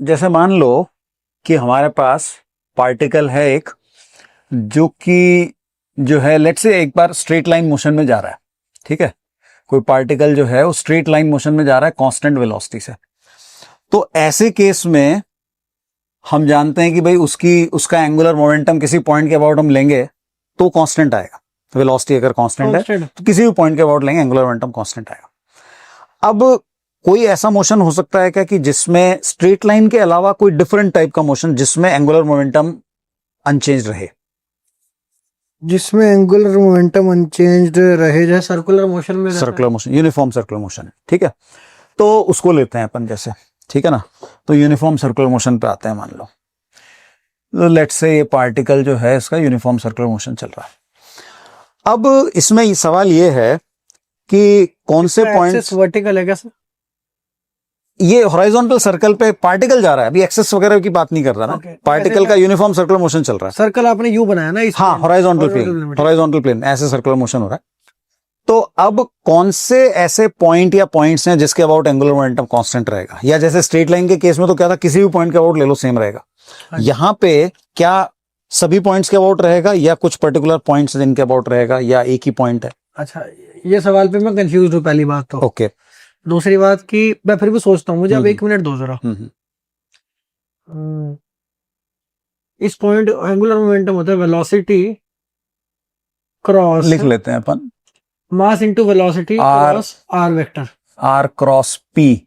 जैसे मान लो कि हमारे पास पार्टिकल है एक, जो कि जो है लेट्स से एक बार स्ट्रेट लाइन मोशन में जा रहा है, ठीक है। कोई पार्टिकल जो है वो स्ट्रेट लाइन मोशन में जा रहा है कांस्टेंट वेलोसिटी से। तो ऐसे केस में हम जानते हैं कि भाई उसका एंगुलर मोमेंटम किसी पॉइंट के अबाउट हम लेंगे तो कांस्टेंट आएगा। वेलोसिटी अगर कांस्टेंट है तो किसी भी पॉइंट के अबाउट लेंगे एंगुलर मोमेंटम कांस्टेंट आएगा। अब कोई ऐसा मोशन हो सकता है क्या कि जिसमें स्ट्रेट लाइन के अलावा कोई डिफरेंट टाइप का मोशन जिसमें एंगुलर मोमेंटम अनचेंज रहे? जिसमें एंगुलर मोमेंटम अनचेंज्ड रहे, जैसे सर्कुलर मोशन में circular motion, uniform circular motion है, ठीक है। तो उसको लेते हैं अपन जैसे, ठीक है ना। तो यूनिफॉर्म सर्कुलर मोशन पे आते हैं। मान लो तो लेट्स से ये पार्टिकल जो है इसका यूनिफॉर्म सर्कुलर मोशन चल रहा है। अब इसमें सवाल ये है कि कौन से पॉइंट्स वर्टिकल है क्या सर? ये हॉरिजॉन्टल सर्कल पे पार्टिकल जा रहा है, अभी एक्सेस वगैरह की बात नहीं कर रहा ना। पार्टिकल का यूनिफॉर्म सर्कुलर मोशन चल रहा है। सर्कल आपने यू बनाया ना इस हाँ, हॉरिजॉन्टल प्लेन ऐसे सर्कुलर मोशन हो रहा है। तो अब कौन से ऐसे पॉइंट या पॉइंट्स हैं जिसके अबाउट एंगुलर मोमेंटम कांस्टेंट रहेगा? या जैसे स्ट्रेट लाइन के केस में तो क्या था, किसी भी पॉइंट के अबाउट ले लो सेम रहेगा। यहां पे क्या सभी पॉइंट्स के अबाउट रहेगा या कुछ पर्टिकुलर पॉइंट्स जिनके अबाउट रहेगा या एक ही पॉइंट है? अच्छा, ये सवाल पे मैं कंफ्यूज हूँ पहली बात तो। ओके। दूसरी बात कि मैं फिर भी सोचता हूँ, मुझे अब 1 मिनट दो जरा। इस पॉइंट एंगुलर मोमेंटम होता है वेलोसिटी क्रॉस, लिख लेते हैं अपन, mass into velocity cross R vector, R cross P,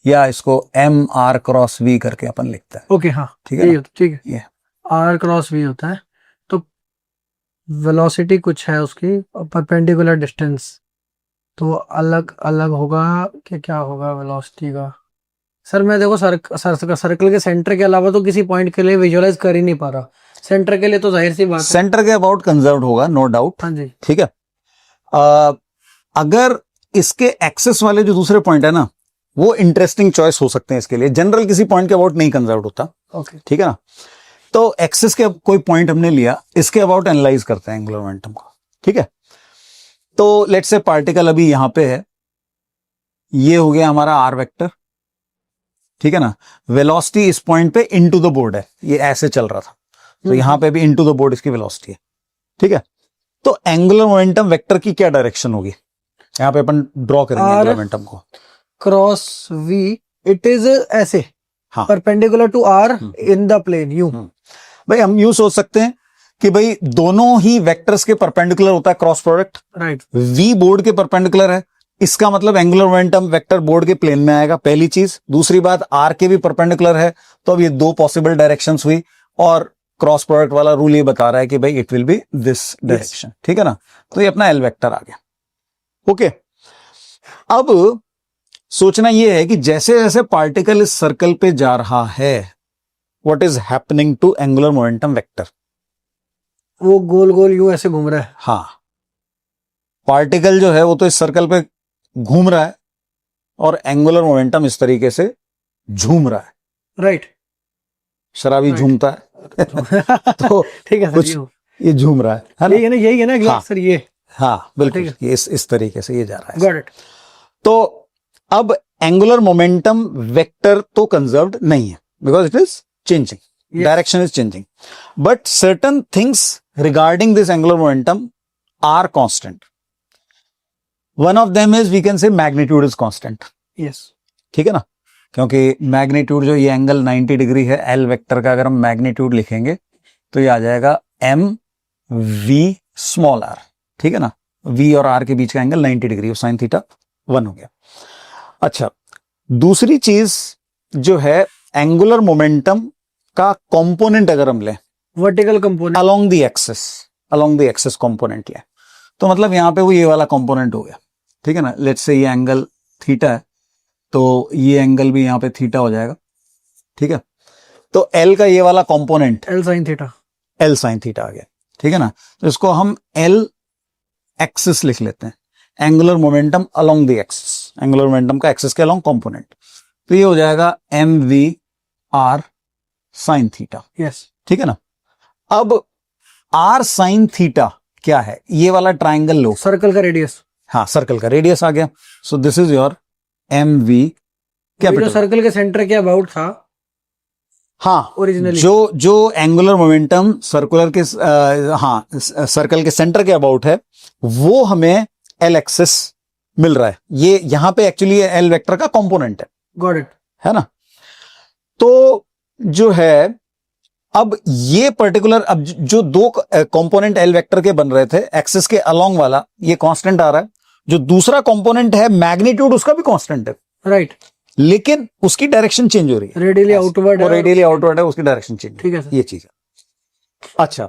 या इसको एम आर क्रॉस वी करके अपन लिखते हैं। ओके, हाँ ठीक है, ठीक है। ये आर क्रॉस वी होता है। तो वेलोसिटी कुछ है उसकी परपेंडिकुलर डिस्टेंस, तो अलग अलग होगा कि क्या होगा वेलोसिटी का? सर मैं देखो सर्कल के सेंटर के अलावा तो किसी पॉइंट के लिए विजुअलाइज कर ही नहीं पा रहा। सेंटर के लिए तो जाहिर सी बात है सेंटर के अबाउट कंजर्व्ड होगा, नो डाउट। हाँ जी, ठीक है। अगर इसके एक्सेस वाले जो दूसरे पॉइंट है ना, वो इंटरेस्टिंग चॉइस हो सकते हैं इसके लिए। जनरल किसी पॉइंट के अबाउट नहीं कंजर्व्ड होता। ओके, ठीक है ना। तो एक्सेस के कोई पॉइंट हमने लिया, इसके अबाउट एनालाइज करते हैं एंगुलर मोमेंटम को। ठीक है। तो लेट्स से पार्टिकल अभी यहां पे है, ये हो गया हमारा आर वेक्टर। ठीक है ना। वेलोसिटी इस पॉइंट पे इनटू द बोर्ड है, ये ऐसे चल रहा था, तो यहां पे भी इनटू द बोर्ड इसकी वेलोसिटी है। ठीक है। तो एंगुलर मोमेंटम वेक्टर की क्या डायरेक्शन होगी? यहां पे अपन ड्रॉ करेंगे एंगुलर मोमेंटम को। क्रॉस वी इट इज ऐसे, हाँ, perpendicular to r in the plane you. भाई हम यूं सोच सकते हैं कि भाई दोनों ही वेक्टर्स के परपेंडिकुलर होता है cross product. Right. V board के परपेंडिकुलर है, इसका मतलब एंगुलर मोमेंटम वेक्टर बोर्ड के प्लेन में आएगा, पहली चीज। दूसरी बात, आर के भी परपेंडिकुलर है, तो अब ये दो पॉसिबल डायरेक्शंस हुई, और क्रॉस प्रोडक्ट वाला रूल ये बता रहा है कि भाई it will be this direction. ठीक है ना। तो ये अपना एल वेक्टर आ गया। ओके। अब सोचना ये है कि जैसे जैसे पार्टिकल इस सर्कल पे जा रहा है, what is happening to angular momentum vector? वो गोल गोल यूं ऐसे घूम रहा है। हाँ, पार्टिकल जो है वो तो इस सर्कल पे घूम रहा है और एंगुलर मोमेंटम इस तरीके से झूम रहा है। राइट। शराबी झूमता है तो ठीक है सर, कुछ ये झूम रहा है ना? यही है ना हाँ, सर, ये हाँ बिल्कुल, ये इस तरीके से ये जा रहा है। Got it. तो अब एंगुलर मोमेंटम वेक्टर तो कंजर्व्ड नहीं है, because it is changing, direction is changing, but certain things regarding this angular momentum are constant. One of them is we can say magnitude is constant. Yes. ठीक है ना, क्योंकि magnitude जो ये angle 90 degree है, L vector का अगर हम मैग्नीट्यूड लिखेंगे तो ये आ जाएगा एम वी स्मॉल आर। ठीक है ना। वी और आर के बीच का एंगल 90 डिग्री, साइन थीटा 1 हो गया। अच्छा, दूसरी चीज जो है एंगुलर मोमेंटम का कंपोनेंट अगर हम लें, vertical component along the axis component लें, तो मतलब यहां पे वो ये वाला कंपोनेंट हो गया। ठीक है ना। लेट्स से ये एंगल थीटा है, तो ये एंगल भी यहां पे थीटा हो जाएगा। ठीक है। तो एल का ये वाला component L sine theta, L sine theta आ गया। ठीक है ना। तो इसको हम एल एक्सिस लिख लेते हैं, angular momentum along the axis, angular momentum का एक्सिस के अलोंग कंपोनेंट। तो ये हो जाएगा m v r sine theta. Yes. ठीक है ना। अब आर साइन थीटा क्या है? ये वाला ट्राइंगल लो, सर्कल का रेडियस। हाँ, सर्कल का रेडियस आ गया। So this is your M V capital. Circle के सेंटर के अबाउट था हाँ, ओरिजिनली? जो एंगुलर मोमेंटम सर्कुलर के सर्कल के सेंटर के अबाउट है, वो हमें एल एक्सिस मिल रहा है। ये यहां पे एक्चुअली एल वेक्टर का कंपोनेंट है, गॉट इट। है ना। तो जो है अब ये पर्टिकुलर, अब जो दो कंपोनेंट एल वेक्टर के बन रहे थे, एक्सिस के अलोंग वाला ये कांस्टेंट आ रहा है, जो दूसरा कंपोनेंट है मैग्नीट्यूड उसका भी कांस्टेंट है, राइट। लेकिन उसकी डायरेक्शन चेंज हो रही है, रेडियली आउटवर्ड और रेडियली आउटवर्ड है, उसकी डायरेक्शन चेंज। ठीक है सर। ये चीज है। अच्छा,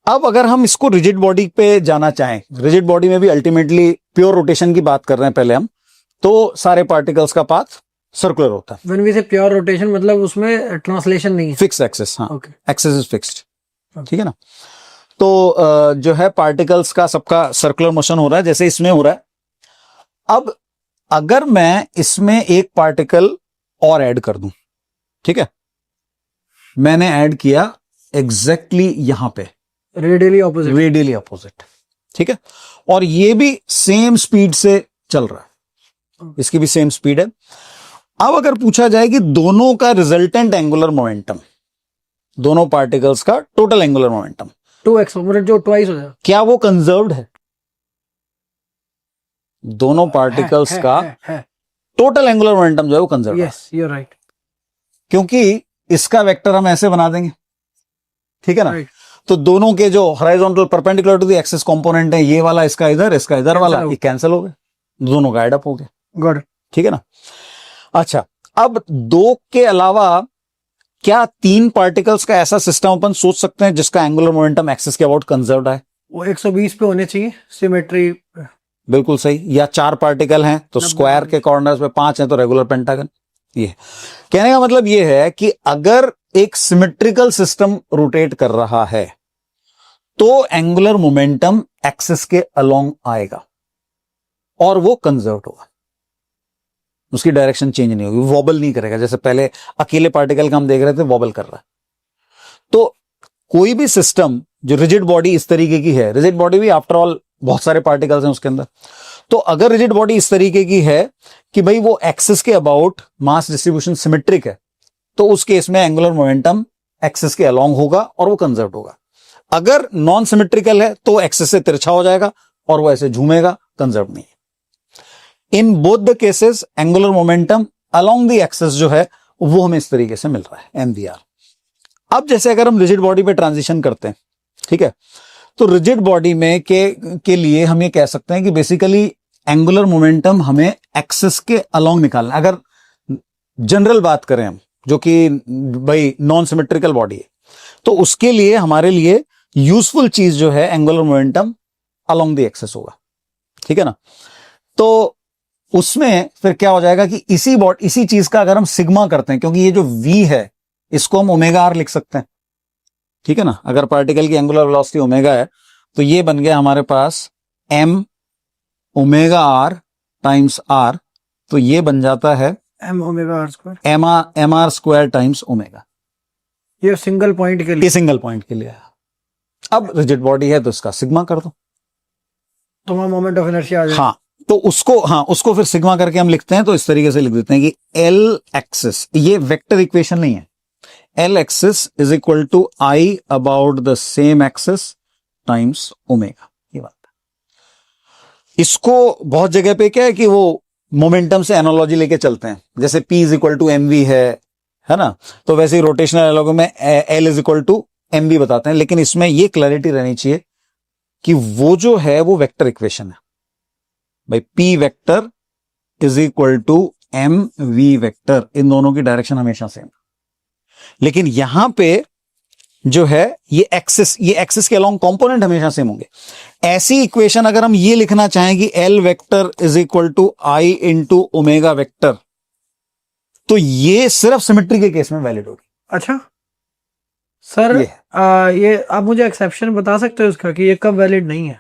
अब अगर हम इसको रिजिड बॉडी पे जाना चाहें, रिजिड बॉडी में भी अल्टीमेटली प्योर रोटेशन की बात कर रहे हैं पहले हम, तो सारे पार्टिकल्स का पाथ सर्कुलर होता है, व्हेन वी से प्योर रोटेशन मतलब उसमें ट्रांसलेशन नहीं है। फिक्स एक्सिस, हाँ, ओके। एक्सिस इज फिक्स्ड, ठीक है ना। तो जो है पार्टिकल्स का सबका सर्कुलर मोशन हो रहा है जैसे इसमें हो रहा है। अब अगर मैं इसमें एक पार्टिकल और ऐड कर दूं, ठीक है, मैंने ऐड किया एग्जैक्टली यहां पे, रेडियली ऑपोजिट। रेडियली अपोजिट, ठीक है, और ये भी सेम स्पीड से चल रहा है, इसकी भी सेम स्पीड है। अब अगर पूछा जाए कि दोनों का रिजल्टेंट एंगुलर मोमेंटम, दोनों पार्टिकल्स का टोटल एंगुलर मोमेंटम 2x मतलब जो ट्वाइस हो जाएगा, क्या वो कंजर्व्ड है? दोनों पार्टिकल्स का टोटल एंगुलर मोमेंटम जो है वो कंजर्व है, यस यू आर राइट, क्योंकि इसका वेक्टर हम ऐसे बना देंगे, ठीक है ना। राइट। तो दोनों के जो horizontal perpendicular to the axis component है, ये वाला इसका इधर, इसका इधर वाला, ये कैंसिल हो गए, दोनों का एड अप हो गए, गॉट इट। ठीक है ना। अच्छा, अब दो के अलावा क्या तीन पार्टिकल्स का ऐसा सिस्टम अपन सोच सकते हैं जिसका एंगुलर मोमेंटम एक्सिस के अबाउट कंजर्व्ड है? वो 120 पे होने चाहिए, सिमेट्री। बिल्कुल सही। या चार पार्टिकल हैं तो 90 स्क्वायर के कॉर्नर्स पे, पांच हैं तो रेगुलर पेंटागन। ये कहने का मतलब ये है कि अगर एक सिमेट्रिकल सिस्टम रोटेट कर रहा है तो एंगुलर मोमेंटम एक्सिस के अलोंग आएगा और वो कंजर्व्ड होगा, उसकी डायरेक्शन चेंज नहीं होगी, वॉबल नहीं करेगा। जैसे पहले अकेले पार्टिकल का हम देख रहे थे, वॉबल कर रहा है। तो कोई भी सिस्टम जो रिजिड बॉडी इस तरीके की है, रिजिड बॉडी भी आफ्टर ऑल बहुत सारे पार्टिकल्स हैं उसके अंदर, तो अगर रिजिड बॉडी इस तरीके की है कि भाई वो एक्सिस के अबाउट मास डिस्ट्रीब्यूशन सिमेट्रिक है, तो उस केस में एंगुलर मोमेंटम एक्सिस के अलोंग होगा और वो कंजर्व्ड होगा। अगर नॉन सिमेट्रिकल है तो एक्सिस से तिरछा हो जाएगा और वो ऐसे झूमेगा, कंजर्व्ड नहीं है। In both the cases angular momentum along the axis जो है वो हमें इस तरीके से मिल रहा है, एमवीआर। अब जैसे अगर हम रिजिड बॉडी पे ट्रांजिशन करते हैं, ठीक है, तो रिजिड बॉडी में के लिए हम ये कह सकते हैं कि बेसिकली एंगुलर मोमेंटम हमें एक्सिस के अलोंग निकालना है। अगर जनरल बात करें हम, जो कि भाई नॉन सिमेट्रिकल बॉडी है, तो उसके लिए हमारे लिए यूजफुल चीज जो है angular momentum along the axis होगा, ठीक है ना। तो उसमें फिर क्या हो जाएगा कि इसी चीज का अगर हम सिग्मा करते हैं, क्योंकि ये जो v है इसको हम ओमेगा आर लिख सकते हैं, ठीक है ना। अगर पार्टिकल की एंगुलर वेलोसिटी ओमेगा है तो ये बन गया हमारे पास m omega R times R, तो ये बन जाता है m omega R square, M R square times omega. ये सिंगल पॉइंट के लिए, ये सिंगल पॉइंट के लिए है। अब रिजिड बॉडी है तो इसका सिग्मा कर दो, तो वहां मोमेंट ऑफ इनर्शिया आ जाएगा। हाँ, तो उसको फिर सिग्मा करके हम लिखते हैं, तो इस तरीके से लिख देते हैं कि एल एक्सिस, ये वेक्टर इक्वेशन नहीं है, L axis is equal to I about the same axis times omega. ये बात है। इसको बहुत जगह पे क्या है कि वो मोमेंटम से एनालॉजी लेके चलते हैं, जैसे P is equal to M V है ना, तो वैसे ही रोटेशनल एनालॉजी में L is equal to M V बताते हैं। लेकिन इसमें ये क्लैरिटी रहनी चाहिए कि वो जो है वो वेक्टर इक्वेशन है भाई, P vector is equal to M V vector, इन दोनों की डायरेक्शन हमेशा सेम। लेकिन यहां पे जो है ये एक्सिस के अलोंग कंपोनेंट हमेशा सेम होंगे। ऐसी इक्वेशन अगर हम ये लिखना चाहें कि L vector is equal to I into omega vector, तो ये सिर्फ सिमेट्री के केस में वैलिड होगी। अच्छा सर, ये आप मुझे एक्सेप्शन बता सकते हो इसका कि ये कब वैलिड नहीं है?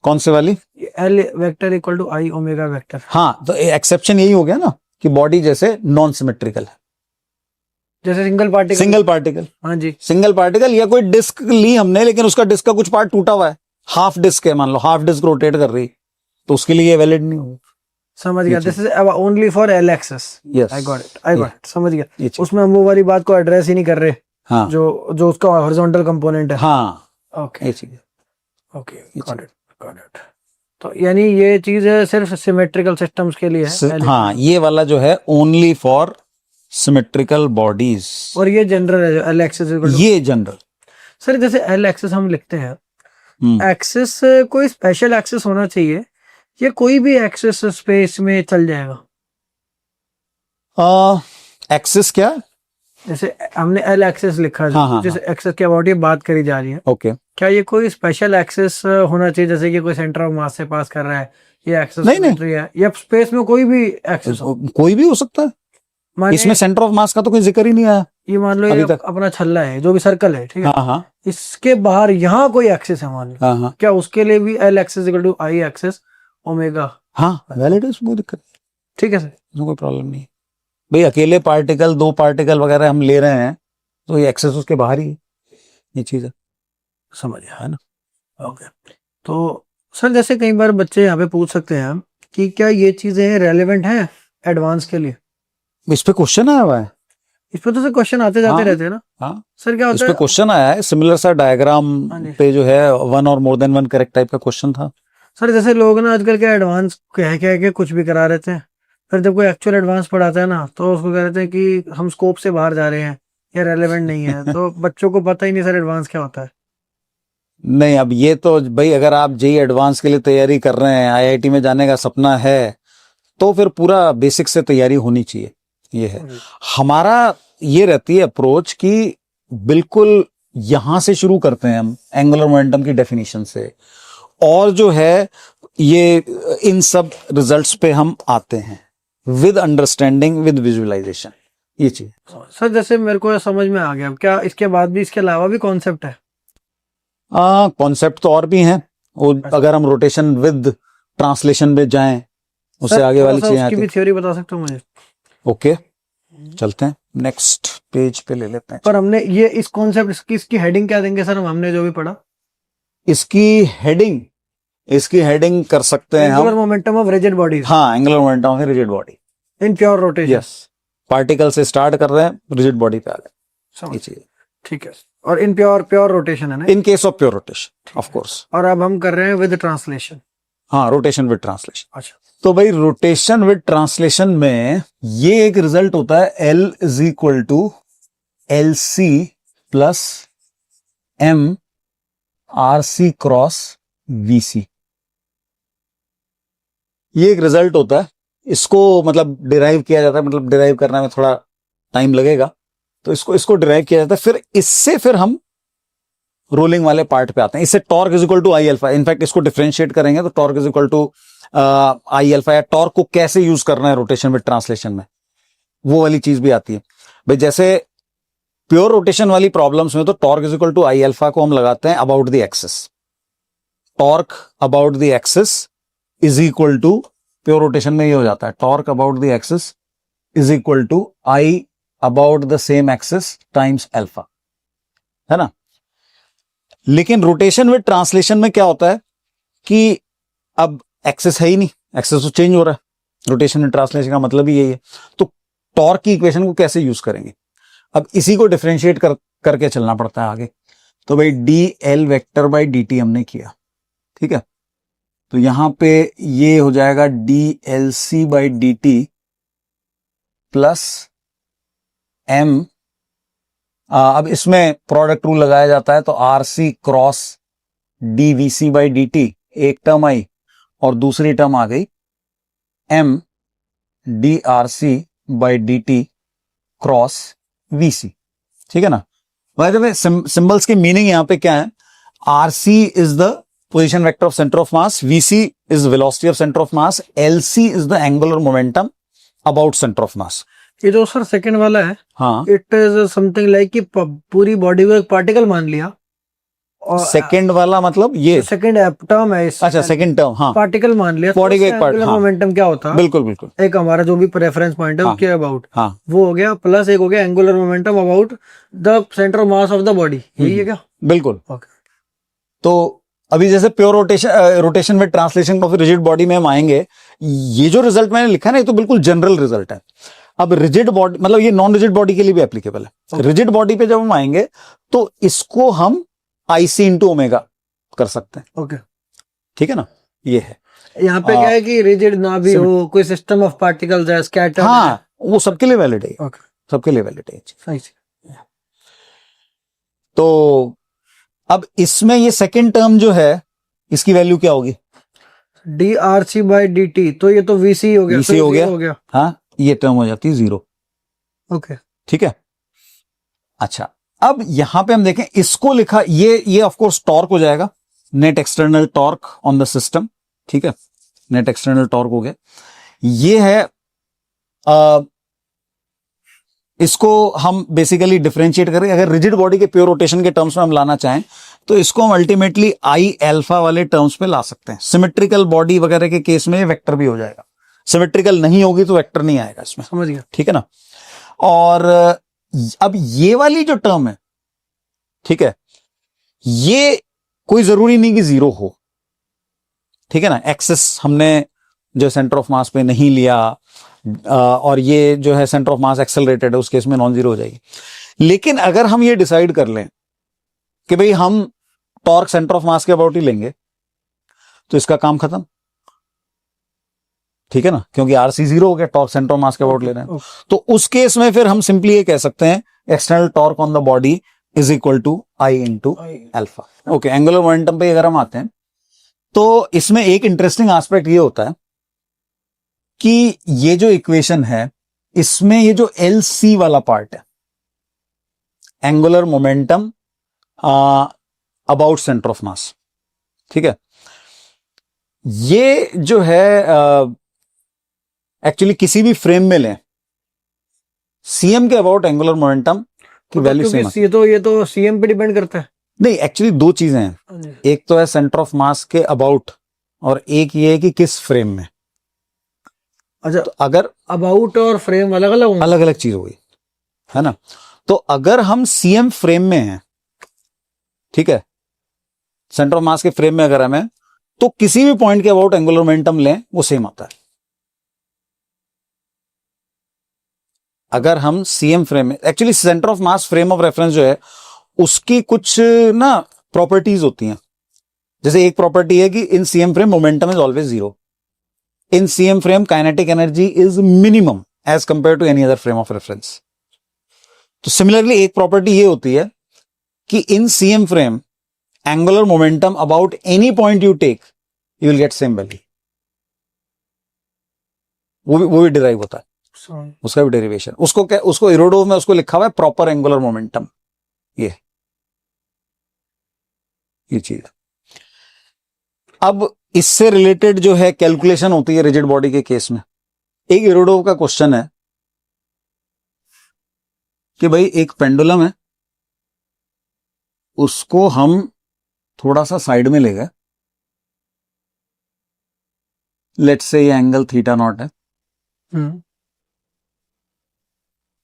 कौन से वाली? L vector equal to I omega vector. हाँ, तो एक्सेप्शन यही हो गया ना कि बॉडी जैसे नॉन सिमेट्रिकल है, जैसे सिंगल पार्टिकल। हाँ जी, सिंगल पार्टिकल या कोई डिस्क ली हमने, लेकिन उसका डिस्क का कुछ पार्ट टूटा हुआ है, हाफ डिस्क है, मान लो हाफ डिस्क रोटेट कर रही, तो उसके लिए ये वैलिड नहीं होगा। समझ ये गया, चीज। This is only for L axis. Yes, I got it, समझ गया। ये चीज। उसमें हम वो वाली बात को एड्रेस ही नहीं कर रहे, हाँ जो उसका हॉरिजॉन्टल कंपोनेंट है। हाँ, ओके ये चीज। Okay, got it. तो यानी ये चीज है सिर्फ सिमेट्रिकल सिस्टम्स के लिए है, हाँ, ये वाला जो है ओनली फॉर सिमेट्रिकल बॉडीज, और ये जनरल है एल एक्सेस। ये जनरल। सर जैसे एल एक्सेस हम लिखते हैं, एक्सेस कोई स्पेशल एक्सेस होना चाहिए या कोई भी एक्सेस स्पेस में चल जाएगा? एक्सिस क्या? जैसे हमने एल एक्सेस लिखा है, हाँ, जिस एक्सेस के अबाउट ये बात करी जा रही है, ओके। क्या ये कोई स्पेशल एक्सेस होना चाहिए, जैसे कि कोई सेंटर ऑफ मास से पास कर रहा है, ये एक्सेस नहीं, सिमेट्री है, या स्पेस में कोई भी एक्सेस हो? कोई भी हो सकता है, माने इसमें सेंटर ऑफ मास का तो कोई जिक्र ही नहीं आया ये मान लो अभी ये तक। अपना छल्ला है, जो भी सर्कल है, ठीक है, हाँ हाँ इसके बाहर यहाँ कोई एक्सेस है मान लो, हाँ हाँ क्या उसके लिए भी L axis equal to I axis omega? हाँ, वैलिड है, उसमें कोई दिक्कत नहीं, ठीक है सर। उसमें कोई प्रॉब्लम नहीं है भाई। अकेले पार्टिकल, दो पार्टिकल वगैरह हम ले रहे हैं तो ये एक्सेस उसके बाहर ही है, ये चीज है, समझ गया, है ना। ओके। तो सर जैसे कई बार बच्चे यहाँ पे पूछ सकते हैं कि क्या ये चीजें रेलेवेंट हैं एडवांस के लिए? इस पे क्वेश्चन आया हुआ है। इस पे तो सर क्वेश्चन आते जाते हाँ, रहते हैं ना। हाँ, सर क्या इस होता पे है? क्वेश्चन आया है, सिमिलर सा डायग्राम हाँ जी। पे जो है वन और more than one correct type का क्वेश्चन था। सर जैसे लोग ना आजकल क्या एडवांस कह कह के कुछ भी करा रहते हैं, फिर जब कोई एक्चुअल एडवांस पढ़ाता है ना तो उसको कह रहते हैं कि हम स्कोप से बाहर जा रहे हैं या रेलेवेंट नहीं है। तो बच्चों को पता ही नहीं सर एडवांस क्या होता है। नहीं, अब ये तो भाई अगर आप जेई एडवांस के लिए तैयारी कर रहे हैं, आईआईटी में जाने का सपना है, तो फिर पूरा बेसिक से तैयारी होनी चाहिए। ये है हमारा, ये रहती है अप्रोच कि बिल्कुल यहां से शुरू करते हैं हम एंगुलर मोमेंटम की डेफिनेशन से, और जो है ये इन सब रिजल्ट्स पे हम आते हैं विद अंडरस्टैंडिंग, विद विजुअलाइजेशन, ये चीज। सर जैसे मेरे को समझ में आ गया, क्या इसके बाद भी इसके अलावा भी कॉन्सेप्ट है? कॉन्सेप्ट तो और भी हैं, वो अगर हम रोटेशन विद ट्रांसलेशन में जाएं, उससे सर, आगे थोड़ा वाली सा चीजें उसकी आती भी थ्योरी बता सकते हो मुझे? ओके, चलते हैं नेक्स्ट पेज पे ले लेते हैं। पर हमने ये इस कॉन्सेप्ट इसकी हेडिंग क्या देंगे सर, हमने जो भी पढ़ा? इसकी हेडिंग कर सकते हैं एंगुलर हम, मोमेंटम ऑफ रिजिड बॉडीज हाँ, angular momentum of rigid body in pure rotation. Yes, particle से स्टार्ट कर रहे हैं, रिजिड बॉडी पे आ गए, ये चीज। ठीक है, और इन प्योर रोटेशन है ना? In case of pure rotation of course. और अब हम कर रहे हैं विद ट्रांसलेशन। हाँ, रोटेशन विद ट्रांसलेशन। अच्छा, तो भाई रोटेशन विद ट्रांसलेशन में ये एक रिजल्ट होता है, L is equal to LC plus M RC cross VC। ये एक रिजल्ट होता है, इसको मतलब डिराइव किया जाता है, मतलब डिराइव करने में थोड़ा टाइम लगेगा, तो इसको डिराइव किया जाता है, फिर इससे फिर हम रोलिंग वाले पार्ट पे आते हैं। इससे torque is equal to I alpha, in fact इसको डिफरेंशिएट करेंगे तो torque is equal to I alpha, या टॉर्क को कैसे यूज करना है रोटेशन विद ट्रांसलेशन में, वो वाली चीज भी आती है भाई। जैसे प्योर रोटेशन वाली प्रॉब्लम्स में तो torque is equal to I alpha को हम लगाते हैं about the axis. Torque about the axis is equal to, pure rotation में ये हो जाता है, torque about the axis is equal to I about the same axis times alpha, है ना। लेकिन रोटेशन विद ट्रांसलेशन में क्या होता है कि अब एक्सिस है ही नहीं, एक्सिस तो चेंज हो रहा है, रोटेशन विद ट्रांसलेशन का मतलब ही यही है। तो टॉर्क की इक्वेशन को कैसे यूज करेंगे, अब इसी को डिफरेंशिएट करके चलना पड़ता है आगे। तो भाई dl वेक्टर बाई dt हमने किया, ठीक है, तो यहां पे ये हो जाएगा dlc by dt plus m, अब इसमें प्रोडक्ट रूल लगाया जाता है, तो RC cross dvc by dt एक टर्म आई, और दूसरी टर्म आ गई m drc by dt cross vc, ठीक है ना। बाय द वे सिंबल्स की मीनिंग यहां पे क्या है, RC is the position vector of centre of mass, VC is velocity of centre of mass, LC is the angular momentum about centre of mass. ये जो सर सेकंड वाला है, हाँ, इट इज समथिंग लाइक कि पूरी body को एक particle मान लिया, और सेकंड वाला मतलब ये, सेकंड टर्म है इस, अच्छा सेकंड टर्म, हाँ, पार्टिकल मान लिया, बॉडी का एक पार्ट, हाँ, मोमेंटम क्या होता है, बिल्कुल बिल्कुल, एक हमारा जो भी रेफरेंस पॉइंट है हाँ, उसके अबाउट, हाँ, वो हो गया, प्लस एक हो गया angular momentum about the centre of mass of the body, यही है क्या? बिल्कुल। ओके। तो अभी जैसे प्योर रोटेशन में ट्रांसलेशन ऑफ रिजिड बॉडी में हम आएंगे, ये जो रिजल्ट मैंने लिखा है ना, ये तो बिल्कुल जनरल रिजल्ट है। अब रिजिड बॉडी मतलब ये नॉन रिजिड बॉडी के लिए भी एप्लीकेबल है। रिजिड बॉडी पे जब हम आएंगे तो इसको हम IC इंटू ओमेगा कर सकते हैं। ओके, ठीक है ना, ये है। यहाँ पे क्या है कि रिजिड ना भी हो, कोई सिस्टम ऑफ पार्टिकल्स है, स्कैटर हाँ, वो सबके लिए वैलिड है। ओके, सबके लिए वैलिड है। सही से। तो अब इसमें ये सेकंड टर्म जो है, इसकी वैल्यू क्या होगी? dRc/dt, तो ये तो VC हो गया, VC तो हो ये गया। हाँ, ये टर्म हो जाती है 0। ओके, ठीक है। अच्छा, अब यहां पे हम देखें, इसको लिखा, ये ऑफ कोर्स टॉर्क हो जाएगा, net external torque on the system. ठीक है, नेट एक्सटर्नल टॉर्क हो गया। ये है इसको हम बेसिकली डिफरेंशिएट करें, अगर रिजिड बॉडी के प्योर रोटेशन के टर्म्स में हम लाना चाहें तो इसको हम अल्टीमेटली I अल्फा वाले टर्म्स में ला सकते हैं। सिमेट्रिकल बॉडी वगैरह के केस में वेक्टर भी हो जाएगा, सिमेट्रिकल नहीं होगी तो वेक्टर नहीं आएगा इसमें। समझ गया। ठीक है ना। और अब ये वाली जो टर्म है, ठीक है, ये कोई जरूरी नहीं कि 0 हो। ठीक है ना, एक्सेस हमने जो सेंटर ऑफ मास पे नहीं लिया, और ये जो है सेंटर ऑफ मास एक्सेलरेटेड है, उस केस में नॉन जीरो हो जाएगी। लेकिन अगर हम ये डिसाइड कर लें कि भाई हम टॉर्क सेंटर ऑफ मास के अबाउट ही लेंगे, तो इसका काम खत्म। ठीक है ना, क्योंकि RC 0 हो गया, टॉर्क सेंटर ऑफ मास के अबाउट ले रहे हैं। तो उस केस में फिर हम सिंपली ये कह सकते हैं external torque on the body is equal to I into alpha. Okay, angular momentum पे अगर हम आते हैं तो इसमें एक इंटरेस्टिंग एस्पेक्ट ये होता है कि ये जो इक्वेशन है, इसमें ये जो LC वाला पार्ट है, angular momentum about centre of mass, ठीक है, ये जो है एक्चुअली किसी भी फ्रेम में लें, CM के अबाउट एंगुलर मोमेंटम की वैल्यू सेम है। ये तो CM पे डिपेंड करता है। नहीं, एक्चुअली दो चीजें हैं, एक तो है सेंटर ऑफ मास के अबाउट, और एक ये है कि किस फ्रेम में। अच्छा, तो अगर अबाउट और फ्रेम अलग अलग चीज होगी, है ना। तो अगर हम CM फ्रेम में हैं, ठीक है, सेंटर ऑफ मास के फ्रेम में अगर हम हैं, तो किसी भी पॉइंट के अबाउट एंगुलर मोमेंटम लें, वो सेम आता है। अगर हम CM फ्रेम में, actually centre of mass frame of reference जो है, उसकी कुछ ना प्रॉपर्टीज होती हैं। जैसे एक प्रॉपर्टी है कि in CM frame momentum is always 0, in CM frame kinetic energy is minimum as compare to any other frame of reference. तो सिमिलरली एक प्रॉपर्टी ये होती है कि in CM frame angular momentum about any point you take, you will get same value. वो भी derive होता है, उसका भी डेरिवेशन। उसको इरोडोव में उसको लिखा हुआ है प्रॉपर एंगुलर मोमेंटम, ये चीज। अब इससे रिलेटेड जो है कैलकुलेशन होती है रिजिड बॉडी के केस में। एक इरोडोव का क्वेश्चन है कि भाई एक पेंडुलम है, उसको हम थोड़ा सा साइड में ले गए, लेट्स से ये एंगल θ0 है,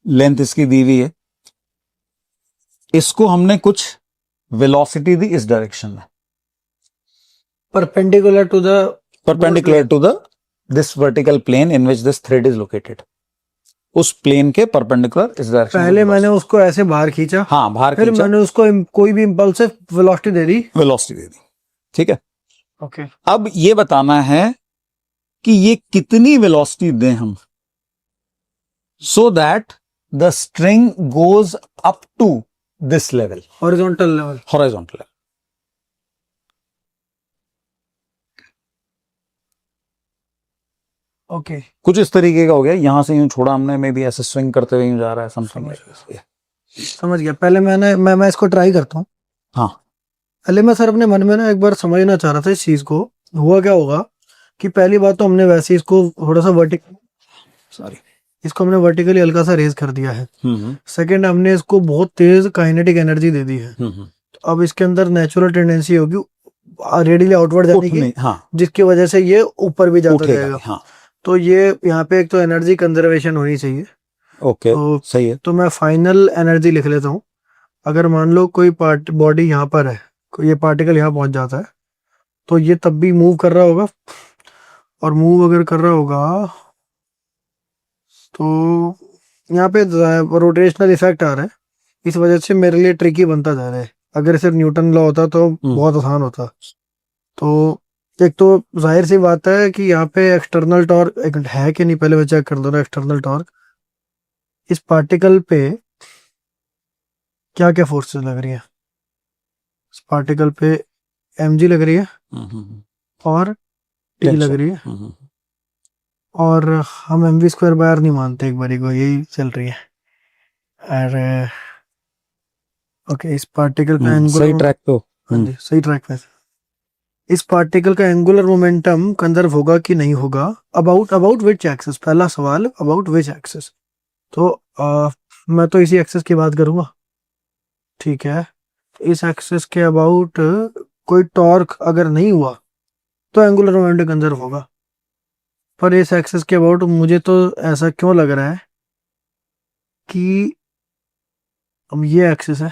लेंथ इसकी दी हुई है, इसको हमने कुछ वेलोसिटी दी इस डायरेक्शन में, perpendicular to the this vertical plane in which this thread is located. उस प्लेन के परपेंडिकुलर इस डायरेक्शन। पहले मैंने उसको ऐसे बाहर खींचा, हाँ, बाहर फिर खींचा, मैंने उसको कोई भी इंपल्सिव वेलोसिटी दे दी। ठीक है। ओके, अब ये बताना है कि ये कितनी वेलोसिटी दें हम, so that the string goes up to this level, horizontal level. Okay, कुछ इस तरीके का हो गया, यहां से यूं छोड़ा हमने, मे बी ऐसे स्विंग करते हुए यूं जा रहा है, समथिंग। समझ गया। पहले मैं इसको ट्राई करता हूँ। हाँ, पहले मैं सर अपने मन में ना एक बार समझना चाह रहा था इस चीज को। हुआ क्या होगा कि पहली बात तो हमने वैसे इसको थोड़ा सा इसको हमने वर्टिकली हल्का सा रेज कर दिया है। सेकंड, हमने इसको बहुत तेज काइनेटिक एनर्जी दे दी है। तो अब इसके अंदर नेचुरल टेंडेंसी होगी रेडियली आउटवर्ड जाने की, हाँ, जिसकी वजह से ये ऊपर भी जाता जाएगा। हाँ। तो ये यहाँ पे एक तो एनर्जी कंजर्वेशन होनी चाहिए। ओके, तो सही है। तो मैं फाइनल एनर्जी लिख लेता हूँ। अगर मान लो कोई बॉडी यहाँ पर है, ये पार्टिकल यहाँ पहुंच जाता है, तो ये तब भी मूव कर रहा होगा, और मूव अगर कर रहा होगा तो यहाँ पे रोटेशनल इफेक्ट आ रहा है, इस वजह से मेरे लिए ट्रिकी बनता जा रहा है। अगर सिर्फ न्यूटन लॉ होता तो बहुत आसान होता। तो एक तो जाहिर सी बात है कि यहाँ पे एक्सटर्नल टॉर्क है कि नहीं, पहले मैं चेक कर दो ना। एक्सटर्नल टॉर्क, इस पार्टिकल पे क्या क्या फोर्सेस लग रही है? इस पार्टिकल पे mg लग रही है और t लग रही है, और हम mv² बार नहीं मानते, एक बारी को यही चल रही है। और ओके, इस पार्टिकल का सही ट्रैक पे हो। हाँ जी, सही ट्रैक पे। इस पार्टिकल का एंगुलर मोमेंटम कंजर्व होगा कि नहीं होगा? About which axis? पहला सवाल, अबाउट विच एक्सिस। तो मैं तो इसी एक्सिस की बात करूंगा, ठीक है। इस एक्सिस के अबाउट कोई टॉर्क अगर नहीं हुआ तो एंगुलर मोमेंटम कंजर्व होगा, पर इस एक्सिस के अबाउट मुझे तो ऐसा क्यों लग रहा है कि अब ये एक्सिस है,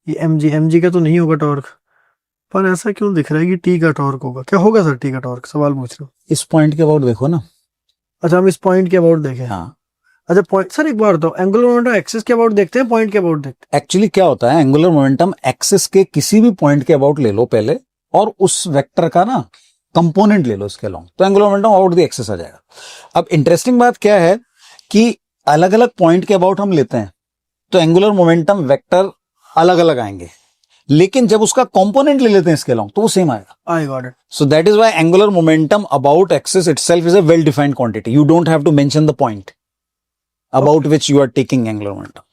ये mg का तो नहीं होगा टॉर्क, पर ऐसा क्यों दिख रहा है कि टी का टॉर्क होगा? क्या होगा सर टी का टॉर्क? सवाल पूछ रहा हूँ। इस पॉइंट के अबाउट देखो ना। अच्छा, हम इस पॉइंट के अबाउट देखें। हाँ, अच्छा पॉइंट, सर एक बार तो एंगुलर मोमेंटम एक्सिस के अबाउट देखते हैं, पॉइंट के अबाउट देखते एक्चुअली क्या होता है, एंगुलर मोमेंटम एक्सिस के किसी भी पॉइंट के अबाउट ले लो पहले, और उस वेक्टर का ना कंपोनेंट ले लो इसके अलोंग, तो angular momentum about the axis आ जाएगा। अब इंटरेस्टिंग बात क्या है कि अलग अलग पॉइंट के अबाउट हम लेते हैं तो एंगुलर मोमेंटम वेक्टर अलग अलग आएंगे, लेकिन जब उसका कंपोनेंट ले लेते हैं इसके अलोंग तो वो सेम आएगा। आई got it. So that is why angular momentum about axis itself is a well-defined quantity. You don't have to mention the point about which you are taking angular momentum.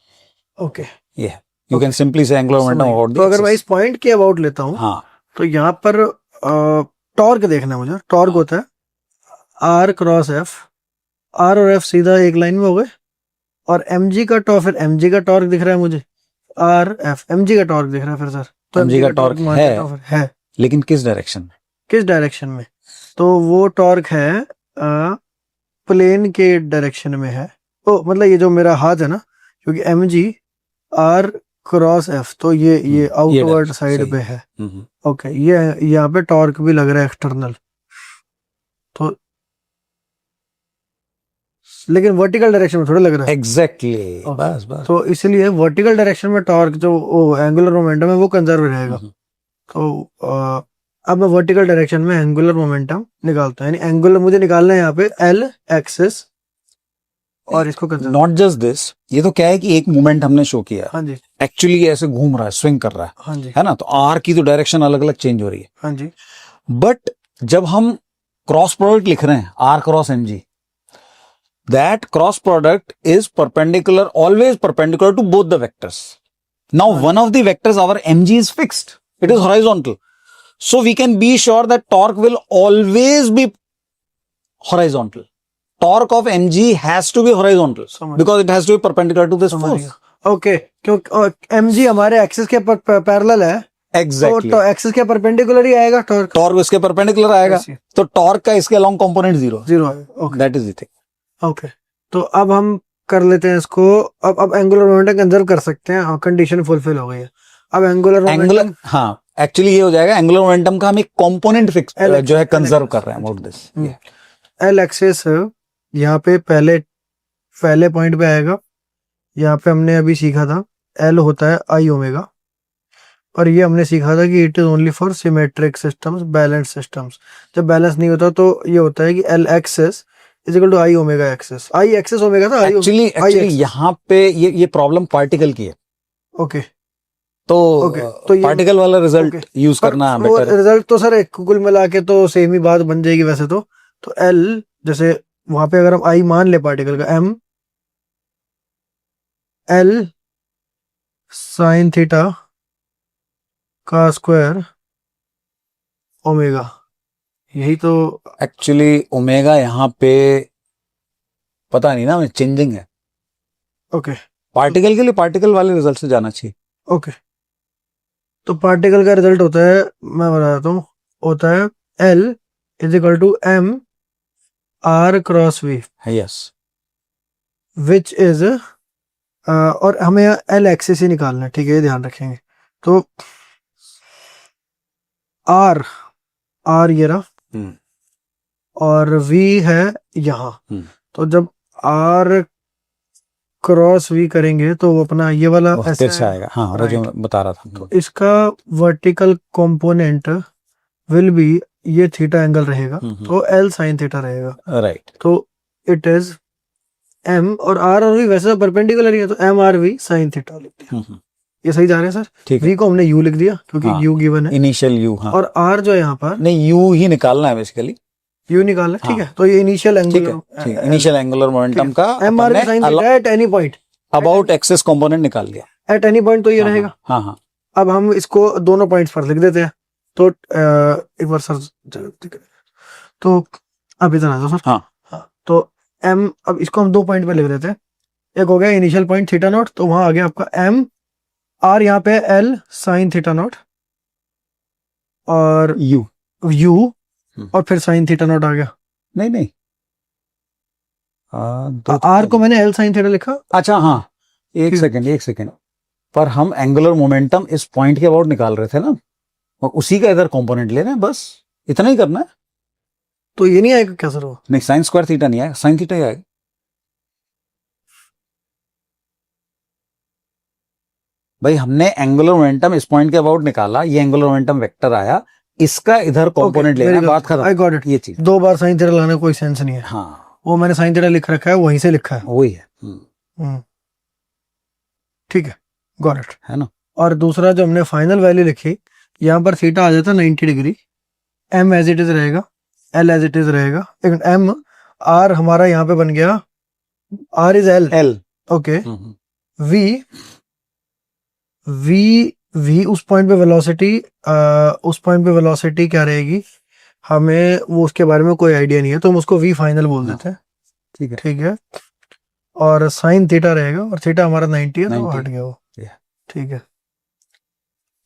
Okay, Yeah, you can simply say angular momentum about तो the अगर मैं axis. इस point के about लेता हूँ, हाँ, तो यहाँ पर टॉर्क देखना है मुझे। टॉर्क होता है आर क्रॉस एफ, आर और एफ सीधा एक लाइन में हो गए, और mg का टॉर्क, फिर mg का टॉर्क दिख रहा है मुझे, आर एफ mg का टॉर्क दिख रहा है फिर सर, तो mg का टॉर्क है, लेकिन किस डायरेक्शन में? किस डायरेक्शन में? तो वो टॉर्क है प्लेन के डायरेक्शन में है। ओ मतलब ये जो मेरा हाथ है ना, क्योंकि mg आर क्रॉस एफ, तो ये आउटवर्ड साइड पे है। ओके, ये यहाँ पे टॉर्क भी लग रहा है एक्सटर्नल, तो लेकिन वर्टिकल डायरेक्शन में थोड़ा लग रहा है। एग्जैक्टली, बस बस। तो इसलिए वर्टिकल डायरेक्शन में टॉर्क जो एंगुलर मोमेंटम है वो कंजर्व रहेगा। तो अब मैं वर्टिकल डायरेक्शन में एंगुलर मोमेंटम निकालता हूं, यानी एंगुलर मुझे निकालना है यहाँ पे एल एक्सिस, और इसको कंजर्व। नॉट जस्ट दिस, ये तो क्या है कि एक मोमेंट हमने शो किया, हाँ जी, एक्चुअली ऐसे घूम रहा है, स्विंग कर रहा हाँ जी, है ना, तो आर की तो डायरेक्शन अलग अलग चेंज हो रही है। हाँ जी, बट जब हम क्रॉस प्रोडक्ट लिख रहे हैं R cross mg, that cross product is perpendicular, always perpendicular to both the vectors. Now one of the vectors, our mg, is fixed, it is horizontal, so we can be sure that torque will always be horizontal. Torque of mg has to be horizontal because it has to be perpendicular to this force. Okay, क्योंकि mg हमारे axis के parallel है, Exactly. तो axis के perpendicular ही आएगा torque, torque इसके perpendicular आएगा, तो टॉर्क का इसके अलोंग कंपोनेंट जीरो आएगा। Okay, that is the thing. Okay, तो अब हम कर लेते हैं इसको। अब एंगुलर मोमेंटम कंजर्व कर सकते हैं, कंडीशन फुलफिल हो गई है। अब एंगुलर हाँ, एक्चुअली ये हो जाएगा, एंगुलर मोमेंटम का हम एक कंपोनेंट फिक्स जो है कंजर्व कर रहे हैं अबाउट दिस। एल एक्सिस यहाँ पे पहले पॉइंट पे आएगा। यहाँ पे हमने अभी सीखा था एल होता है आई ओमेगा, और ये हमने सीखा था कि it is only for symmetric systems, balance systems. जब बैलेंस नहीं होता तो ये होता है कि L axis is equal to I omega axis. I axis omega था, एक्चुअली यहाँ पे ये प्रॉब्लम पार्टिकल की है। ओके, तो तो पार्टिकल वाला रिजल्ट यूज करना बेटर है। रिजल्ट तो सर कुल मिला के तो सेम ही बात बन जाएगी वैसे तो एल, जैसे वहां पे अगर हम आई मान ले पार्टिकल का, एम एल साइन थीटा का स्क्वायर ओमेगा, यही तो एक्चुअली ओमेगा यहाँ पे पता नहीं ना, चेंजिंग है। ओके, पार्टिकल के लिए पार्टिकल वाले रिजल्ट से जाना चाहिए। ओके, तो पार्टिकल का रिजल्ट होता है, मैं बताता हूँ, होता है L is equal to M R cross V, yes, which is और हमें एल एक्सिस ही निकालना है, ठीक है, ये ध्यान रखेंगे। तो आर आर ये रहा हम्म, और वी है यहाँ। हम्म। तो जब आर क्रॉस वी करेंगे तो वो अपना ये वाला वो ऐसे तिरछा आएगा, हाँ, वो जो राइट। मैं बता रहा था। तो इसका वर्टिकल कंपोनेंट विल बी ये थीटा एंगल रहेगा, तो एल साइन थीटा रहेगा। राइट। तो इट इज एम और आर और वी वैसे परपेंडिकुलर ही है, तो M R V sine theta लिख दिया। ये सही जा रहे हैं सर? ठीक है। वी को हमने यू लिख दिया क्योंकि हाँ, यू गिवन है, इनिशियल यू, हाँ, और आर जो है यहाँ पर नहीं यू ही निकालना है बेसिकली। यू निकालना है, ठीक हाँ, है। तो ये इनिशियल ठीक है, एंगुलर ठीक है, इनिशियल एंगुलर मोमेंटम का M R V sine theta at any point, about axis component निकाल लिया। एट एनी पॉइंट तो ये हाँ, रहेगा। हाँ, हाँ, अब हम इसको दोनों पॉइंट्स पर लिख देते हैं। तो एक बार सर, तो अब इधर आ जाओ सर। हाँ, तो एम, अब इसको हम 2 पॉइंट पे लिख देते हैं। एक हो गया इनिशियल पॉइंट थीटा नॉट, तो वहां आ गया आपका एम, आर यहाँ पे एल साइन थीटा नॉट और यू, यू और फिर साइन थीटा नॉट आ गया। नहीं नहीं, दो आर को मैंने एल साइन थीटा लिखा। अच्छा, हाँ, एक सेकंड, पर हम एंगुलर मोमेंटम इस पॉइंट के अबाउट निकाल रहे थे ना, और उसी का इधर कंपोनेंट ले रहे हैं, बस इतना ही करना है। तो ये नहीं आएगा क्या सर? वो नहीं, साइन स्क्वायर थीटा नहीं आएगा, साइन थीटा ही आएगा। भाई हमने एंगुलर मोमेंटम इस पॉइंट के अबाउट निकाला, ये एंगुलर मोमेंटम वेक्टर आया, इसका इधर कंपोनेंट लेना है, बात खत्म। आई गॉट इट। ये चीज 2 बार साइन थीटा लाने का कोई सेंस नहीं है। हाँ, वो मैंने साइन थीटा लिख रखा है, वहीं से लिखा है। वही है। ठीक है, गॉट इट, है ना। और दूसरा जो हमने फाइनल वैल्यू लिखी, यहाँ पर थीटा आ जाता है 90 degree, M as it is रहेगा, एल एज इट इज रहेगा। एम आर हमारा यहाँ पे बन गया, R is L, L, okay. V V V उस पॉइंट पे वेलोसिटी क्या रहेगी, हमें वो उसके बारे में कोई आइडिया नहीं है, तो हम उसको वी फाइनल बोल देते हैं। ठीक है, ठीक है, और साइन थीटा रहेगा, और थीटा हमारा 90 है, तो 90 हट गया वो। Yeah. ठीक है,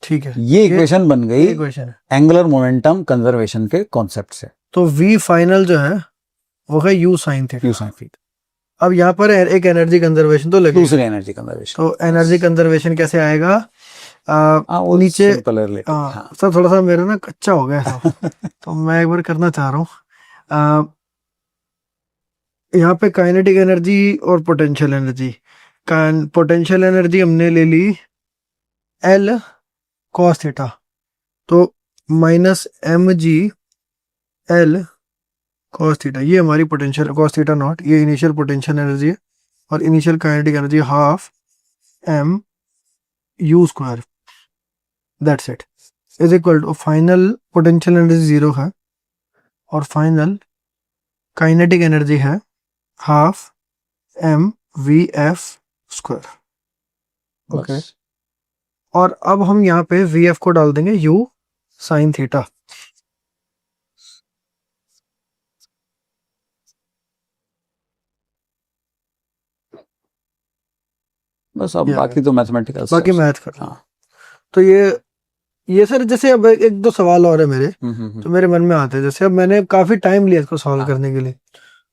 ठीक है, ये इक्वेशन बन गई इक्वेशन है। एंगुलर मोमेंटम कंजर्वेशन के कॉन्सेप्ट से। तो वी फाइनल जो है वो है you sine theta. You sine theta. अब यहाँ पर एक एनर्जी कंजर्वेशन तो लगे, दूसरी एनर्जी कंजर्वेशन। तो एनर्जी कंजर्वेशन कैसे आएगा? वो नीचे सिंपल सर थोड़ा सा मेरा ना कच्चा हो गया है, तो मैं एक बार करना चाह रहा हूँ। यहाँ पे काइनेटिक एनर्जी और पोटेंशियल एनर्जी, पोटेंशियल एनर्जी हमने ले ली एल कॉस थीटा, तो minus M G L cos theta, ये हमारी पोटेंशियल कॉस थीटा नॉट, ये इनिशियल पोटेंशियल एनर्जी है, और initial kinetic energy half M U square, that's it, is equal to final potential energy 0 है, और final kinetic energy है half M V F square. Okay, और अब हम यहाँ पे वी एफ को डाल देंगे यू साइन थीटा। बस अब बाकी तो मैथमेटिकल, बाकी मैथ कर। हाँ। तो ये सर जैसे अब एक दो सवाल और है मेरे, तो मेरे मन में आते हैं। जैसे अब मैंने काफी टाइम लिया इसको सॉल्व करने के लिए,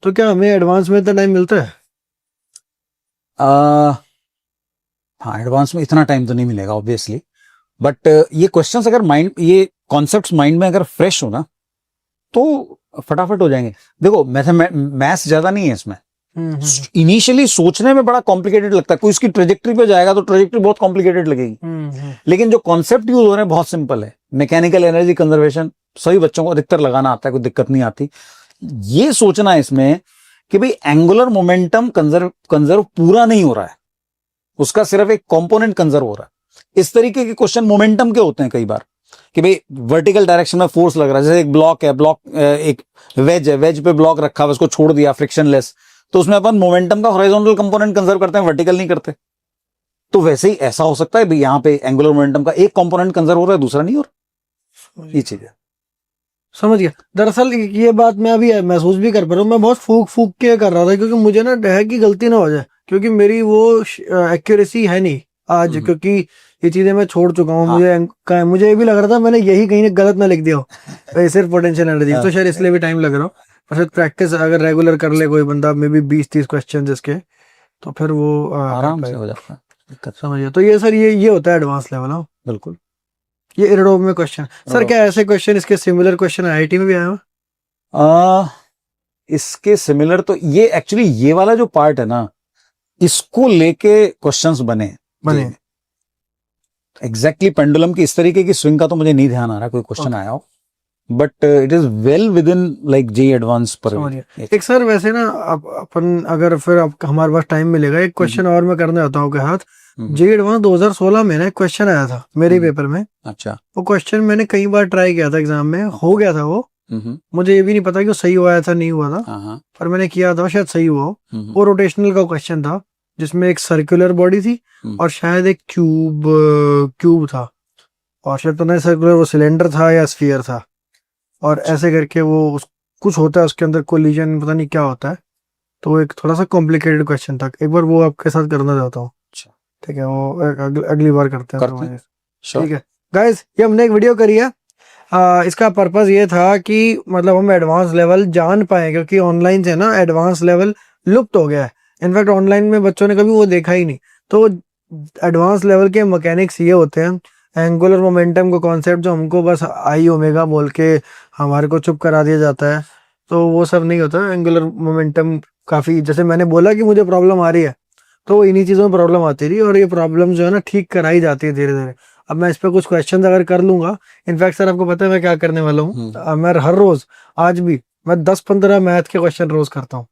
तो क्या हमें एडवांस में इतना टाइम मिलता है? हाँ, एडवांस में इतना टाइम तो नहीं मिलेगा ऑब्वियसली, बट ये क्वेश्चंस अगर ये कॉन्सेप्ट्स माइंड में अगर फ्रेश हो ना, तो फटाफट हो जाएंगे। देखो मैथ्स ज्यादा नहीं है इसमें, इनिशियली सोचने में बड़ा कॉम्प्लिकेटेड लगता है, कोई इसकी ट्रेजेक्टरी पे जाएगा तो ट्रेजेक्टरी बहुत कॉम्प्लिकेटेड लगेगी, लेकिन जो कॉन्सेप्ट यूज हो रहे हैं बहुत सिंपल है। मैकेनिकल एनर्जी कंजर्वेशन सभी बच्चों को अधिकतर लगाना आता है, कोई दिक्कत नहीं आती। ये सोचना है इसमें कि भाई एंगुलर मोमेंटम कंजर्व पूरा नहीं हो रहा है, उसका सिर्फ एक कंपोनेंट कंजर्व हो रहा है। इस तरीके के क्वेश्चन मोमेंटम के होते हैं कई बार, कि भाई वर्टिकल डायरेक्शन में फोर्स लग रहा है, जैसे एक ब्लॉक है, एक वेज है, वेज पे ब्लॉक रखा है, उसको छोड़ दिया फ्रिक्शनलेस, तो उसमें अपन मोमेंटम का हॉरिजॉन्टल कंपोनेंट कंजर्व करते हैं, वर्टिकल नहीं करते। तो वैसे ही ऐसा हो सकता है भाई, यहाँ पे एंगुलर मोमेंटम का एक कंपोनेंट कंजर्व हो रहा है, दूसरा नहीं हो रहा। ये चीज है, समझ गया। दरअसल ये बात मैं अभी महसूस भी कर पा रहा हूँ, मैं बहुत फूक के कर रहा था, क्योंकि मुझे ना डर है कि गलती ना हो जाए, क्योंकि मेरी वो एक्यूरेसी है नहीं आज, क्योंकि ये चीजें मैं छोड़ चुका हूँ। मुझे ये भी लग रहा था मैंने यही कहीं गलत ना लिख दिया हो सिर्फ पोटेंशियल एनर्जी, तो शायद इसलिए भी टाइम लग रहा हो। पर प्रैक्टिस अगर रेगुलर कर ले कोई बंदा, मे बी 20-30 क्वेश्चन इसके, तो फिर वो आराम से हो जाता है, समझिए। तो ये सर ये होता है एडवांस लेवल। हाँ बिल्कुल। ये इरडोव में क्वेश्चन सर, इरडोव। क्या ऐसे क्वेश्चन इसके सिमिलर क्वेश्चन आईआईटी में भी आया हुआ? इसके सिमिलर तो ये एक्चुअली ये वाला जो पार्ट है ना, इसको लेके क्वेश्चंस बने बने। एग्जैक्टली पेंडुलम की इस तरीके की स्विंग का तो मुझे नहीं ध्यान आ रहा कोई क्वेश्चन आया हो, but it is well with in like J advance पर। समझ गया। एक सर वैसे ना अपन अगर फिर हमारे पास टाइम मिलेगा, एक क्वेश्चन और मैं करने आता हूँ के हाथ। जे एडवांस 2016 में ना एक क्वेश्चन आया था मेरे पेपर में। अच्छा। वो क्वेश्चन मैंने कई बार ट्राई किया था, एग्जाम में हो गया था वो। मुझे ये भी नहीं पता कि वो सही हुआ था नहीं हुआ था, पर मैंने किया था, शायद सही हुआ हो। वो रोटेशनल का क्वेश्चन था जिसमें एक सर्कुलर बॉडी थी और शायद एक क्यूब था, और शायद पता नहीं सर्कुलर वो सिलेंडर था या स्फीयर था, और ऐसे करके वो कुछ होता है उसके अंदर कोलिजन, पता नहीं क्या होता है। तो एक थोड़ा सा कॉम्प्लिकेटेड क्वेश्चन था, एक बार वो आपके साथ करना चाहता हूँ। ठीक है, वो अगली बार करते हैं। ठीक है गाइस, ये हमने एक वीडियो करी है। इसका पर्पस ये था कि मतलब हम एडवांस लेवल जान पाए, क्योंकि ऑनलाइन से ना एडवांस लेवल लुप्त हो गया है। इनफैक्ट ऑनलाइन में बच्चों ने कभी वो देखा ही नहीं। तो एडवांस लेवल के मैकेनिक्स ये होते हैं, एंगुलर मोमेंटम को कॉन्सेप्ट जो हमको बस आई ओमेगा बोल के हमारे को चुप करा दिया जाता है, तो वो सब नहीं होता। एंगुलर मोमेंटम काफ़ी, जैसे मैंने बोला कि मुझे प्रॉब्लम आ रही है, तो इन्हीं चीज़ों में प्रॉब्लम आती रही, और ये प्रॉब्लम जो है ना ठीक कराई जाती है धीरे धीरे। अब मैं इस पर कुछ क्वेश्चन अगर कर लूंगा, इनफैक्ट सर आपको पता है मैं क्या करने वाला हूँ? मैं हर रोज, आज भी मैं 10-15 मैथ के क्वेश्चन रोज करता हूँ।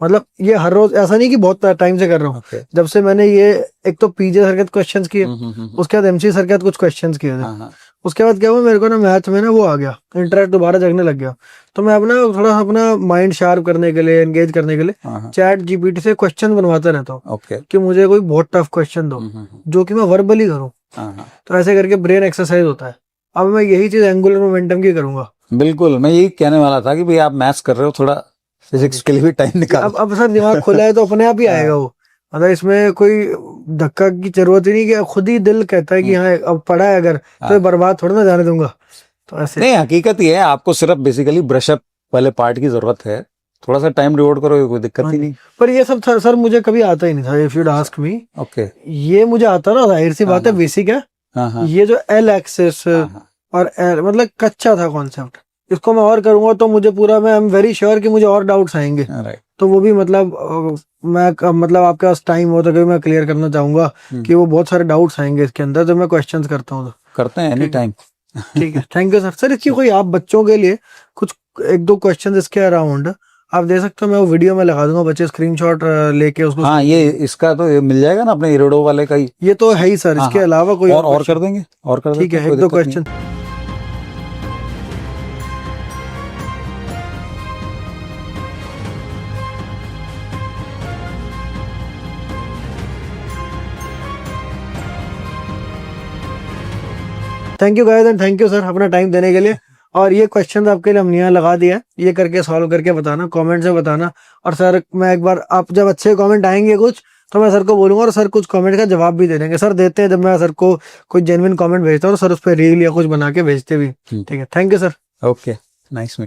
मतलब ये हर रोज, ऐसा नहीं कि बहुत टाइम से कर रहा हूँ। जब से मैंने ये एक तो पीजे सर के क्वेश्चंस किए, उसके बाद एमसी सर के कुछ क्वेश्चंस किए थे, उसके बाद क्या हुआ मेरे को ना मैथ में ना वो आ गया, इंटरेस्ट दोबारा जगने लग गया। तो मैं अपना थोड़ा अपना माइंड शार्प करने के लिए, एंगेज करने के लिए चैट जीपीटी से क्वेश्चन बनवाता रहता हूँ कि मुझे कोई बहुत टफ क्वेश्चन दो जो कि मैं वर्बली करूँ। तो ऐसे करके ब्रेन एक्सरसाइज होता है। अब मैं यही चीज एंगुलर मोमेंटम की करूंगा। बिल्कुल, मैं यही कहने वाला था कि भाई आप मैथ्स कर रहे हो, थोड़ा फिजिक्स के लिए भी टाइम निकालो। अब सर दिमाग खुला है तो अपने आप ही आएगा वो, मतलब इसमें कोई धक्का की जरूरत ही नहीं, कि खुद ही दिल कहता है कि हाँ अब पढ़ा है अगर तो बर्बाद थोड़ा ना जाने दूंगा। तो ऐसे नहीं, हकीकत ये है, आपको सिर्फ बेसिकली ब्रशअप वाले पार्ट की जरूरत है, थोड़ा सा टाइम डिवोट करो, कोई दिक्कत ही नहीं। पर ये सब सर मुझे कभी आता ही नहीं था, if you'd ask me. Okay, ये मुझे आता ना, जाहिर सी बात है, बेसिक है। ये जो एल एक्सिस और मतलब कच्चा था कॉन्सेप्ट, इसको मैं और करूंगा तो मुझे पूरा, मैं आई एम वेरी श्योर कि मुझे और डाउट्स आएंगे। तो वो भी मतलब मैं मतलब आपके पास टाइम हो तो कभी मैं क्लियर करना चाहूंगा कि वो बहुत सारे डाउट्स आएंगे इसके अंदर, जो मैं क्वेश्चंस करता हूँ। तो करते हैं एनी टाइम। ठीक है, थैंक यू सर। सर इसकी कोई आप बच्चों के लिए कुछ 1-2 क्वेश्चन इसके अराउंड आप दे सकते हो? मैं वो वीडियो में लगा दूंगा, बच्चे स्क्रीनशॉट लेके उसको। हाँ, ये इसका तो ये मिल जाएगा ना अपने इरोडो वाले का ही, ये तो है ही सर। इसके अलावा कोई और कर देंगे, और कर देंगे। ठीक है, 1-2 question. Thank you guys and thank you sir अपना टाइम देने के लिए। और ये क्वेश्चन आपके लिए हमने यहाँ लगा दिया, ये करके सॉल्व करके बताना, कमेंट से बताना। और सर मैं एक बार, आप जब अच्छे कमेंट आएंगे कुछ, तो मैं सर को बोलूंगा और सर कुछ कमेंट का जवाब भी दे देंगे। सर देते हैं, जब मैं सर को कोई जेन्युइन कमेंट भेजता हूँ, सर उस पर रील या कुछ बना के भेजते भी। ठीक है, thank you sir. Okay, nice meet.